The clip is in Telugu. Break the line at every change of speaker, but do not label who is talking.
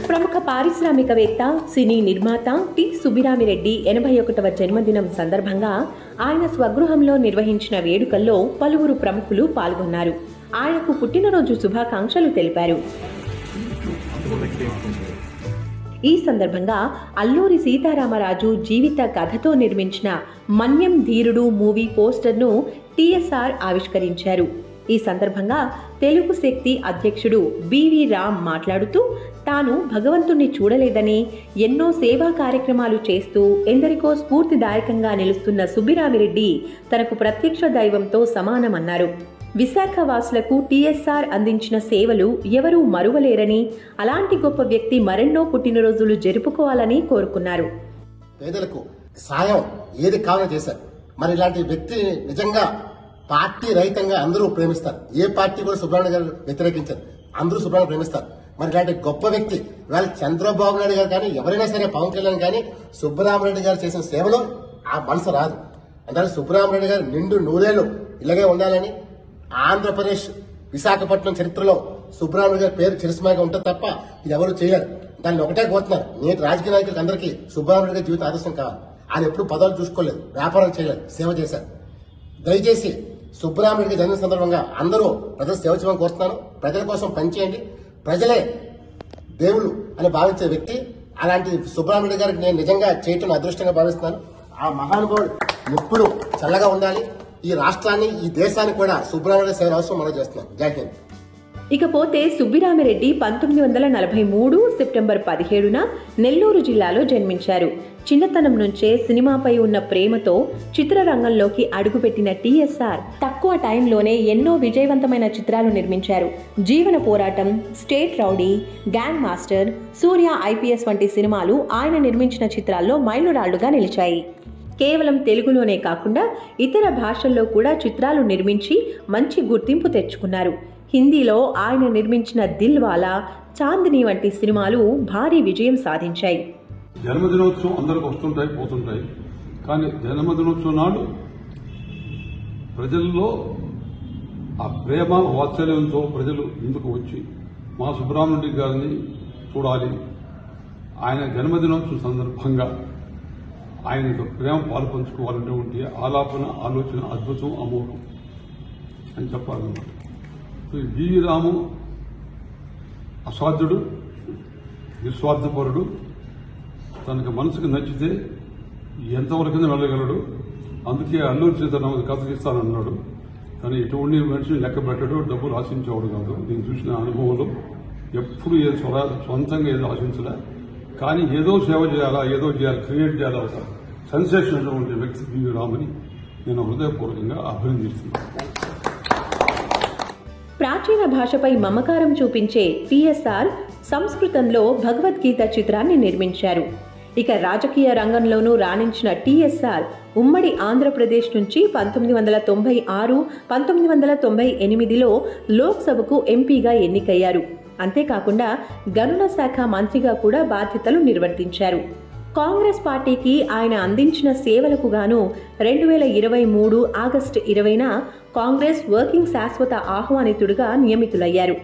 ప్రముఖ పారిశ్రామికవేత్త, సినీ నిర్మాత టి సుబ్బిరామిరెడ్డి 81వ జన్మదినం సందర్భంగా ఆయన స్వగృహంలో నిర్వహించిన వేడుకల్లో పలువురు ప్రముఖులు పాల్గొన్నారు. ఆయనకు పుట్టినరోజు శుభాకాంక్షలు తెలిపారు. ఈ సందర్భంగా అల్లూరి సీతారామరాజు జీవిత కథతో నిర్మించిన మన్యం ధీరుడు మూవీ పోస్టర్ను టీఎస్ఆర్ ఆవిష్కరించారు. ఈ సందర్భంగా తెలుగు శక్తి అధ్యక్షుడు బివి రామ్ మాట్లాడుతూ తాను భగవంతుణ్ణి చూడలేదని, ఎన్నో సేవా కార్యక్రమాలు చేస్తూ ఎందరికో స్ఫూర్తిదాయకంగా నిలుస్తున్న సుబ్బిరామిరెడ్డి తనకు ప్రత్యక్ష దైవంతో సమానమన్నారు. విశాఖ వాసులకు టీఎస్ఆర్ అందించిన సేవలు ఎవరూ మరువలేరని, అలాంటి గొప్ప వ్యక్తి మరెన్నో పుట్టినరోజులు జరుపుకోవాలని కోరుకున్నారు.
పేదలకు సాయం ఏది కావాలో చేశారు. మరి ఇలాంటి వ్యక్తిని నిజంగా పార్టీ రహితంగా అందరూ ప్రేమిస్తారు. ఏ పార్టీ కూడా సుబ్రహ్మణ్య గారు వ్యతిరేకించారు, అందరూ సుబ్రహ్మణ్య ప్రేమిస్తారు. మరి ఇలాంటి గొప్ప వ్యక్తి ఇవాళ చంద్రబాబు నాయుడు గారు కానీ ఎవరైనా సరే, పవన్ కళ్యాణ్ కానీ సుబ్బరామరెడ్డి గారు చేసిన సేవలో ఆ మనసు రాదు. అందుకని సుబ్బరామరెడ్డి గారు నిండు నూరేళ్లు ఇలాగే ఉండాలని, ఆంధ్రప్రదేశ్ విశాఖపట్నం చరిత్రలో సుబ్బరామరెడ్డి గారి పేరు చిరస్మాయిగా ఉంటుంది తప్ప ఇది ఎవరు చేయలేరు. దాన్ని ఒకటే కోరుతున్నారు, నేటి రాజకీయ నాయకులకు అందరికీ సుబ్బరామరెడ్డి గారి జీవిత ఆదర్శం కావాలి. ఆయన ఎప్పుడు పదవులు చూసుకోలేదు, వ్యాపారం చేయలేదు, సేవ చేశారు. దయచేసి సుబ్బరామరెడ్డి జన్మ సందర్భంగా అందరూ ప్రజలు సేవ చేయమని కోరుతున్నాను. ప్రజల కోసం పనిచేయండి. ప్రజలే దేవుళ్ళు అని భావించే వ్యక్తి. అలాంటి సుబ్బరామరెడ్డి గారికి నేను నిజంగా చేయటం అదృష్టంగా భావిస్తున్నాను. ఆ మహానుభావుడు ఎప్పుడు చల్లగా ఉండాలి. ఈ రాష్ట్రాన్ని, ఈ దేశాన్ని కూడా సుబ్బరామరెడ్డి సేవ అవసరం మనం చేస్తున్నాం. జై హింద్.
ఇకపోతే సుబ్బిరామిరెడ్డి 1943 సెప్టెంబర్ 17న నెల్లూరు జిల్లాలో జన్మించారు. చిన్నతనం నుంచే సినిమాపై ఉన్న ప్రేమతో చిత్రరంగంలోకి అడుగుపెట్టిన టీఎస్ఆర్ తక్కువ టైంలోనే ఎన్నో విజయవంతమైన చిత్రాలు నిర్మించారు. జీవన పోరాటం, స్టేట్ రౌడీ, గ్యాంగ్ మాస్టర్, సూర్య ఐపీఎస్ వంటి సినిమాలు ఆయన నిర్మించిన చిత్రాల్లో మైలురాళ్లుగా నిలిచాయి. కేవలం తెలుగులోనే కాకుండా ఇతర భాషల్లో కూడా చిత్రాలు నిర్మించి మంచి గుర్తింపు తెచ్చుకున్నారు. హిందీలో ఆయన నిర్మించిన దిల్వాలా, చాందిని వంటి సినిమాలు భారీ విజయం సాధించాయి.
జన్మదినోత్సవం అందరికి వస్తుంటాయి, పోతుంటాయి. కానీ జన్మదినోత్సవం నాడు ప్రజల్లో ఆ ప్రేమ వాత్సల్యంతో ప్రజలు ముందుకు వచ్చి మా సుబ్బరామరెడ్డి గారిని చూడాలి, ఆయన జన్మదినోత్సవం సందర్భంగా ఆయనతో ప్రేమ పాలు పంచుకోవాలనేటువంటి ఆలాపన, ఆలోచన అద్భుతం, అమోఘం అని చెప్పాలన్నమాట. బివి రాము అసాధ్యుడు, నిస్వార్థపరుడు. తనకు మనసుకు నచ్చితే ఎంతవరకైనా వెళ్ళగలడు. అందుకే అల్లూరి సీతారామరాజు కథ తీస్తానన్నాడు. కానీ ఎటువంటి మనిషిని లెక్క పెట్టడు, డబ్బులు ఆశించేవాడు కాదు. నేను చూసిన అనుభవంలో ఎప్పుడు సొంతంగా ఏదో ఆశించలే. కానీ ఏదో సేవ చేయాలా, ఏదో చేయాలి, క్రియేట్ చేయాలా, ఒక సెన్సేషన్ అటువంటి వ్యక్తి బివి రామని నేను హృదయపూర్వకంగా అభినందిస్తున్నాను.
ప్రాచీన భాషపై మమకారం చూపించే టీఎస్ఆర్ సంస్కృతంలో భగవద్గీత చిత్రాన్ని నిర్మించారు. ఇక రాజకీయ రంగంలోనూ రాణించిన టీఎస్ఆర్ ఉమ్మడి ఆంధ్రప్రదేశ్ నుంచి 1996, 1998లో లోక్సభకు ఎంపీగా ఎన్నికయ్యారు. అంతేకాకుండా గనుల శాఖ మంత్రిగా కూడా బాధ్యతలు నిర్వర్తించారు. కాంగ్రెస్ పార్టీకి ఆయన అందించిన సేవలకు గాను 2023 ఆగస్టు 20న కాంగ్రెస్ వర్కింగ్ శాశ్వత ఆహ్వానితుడిగా నియమితులయ్యారు.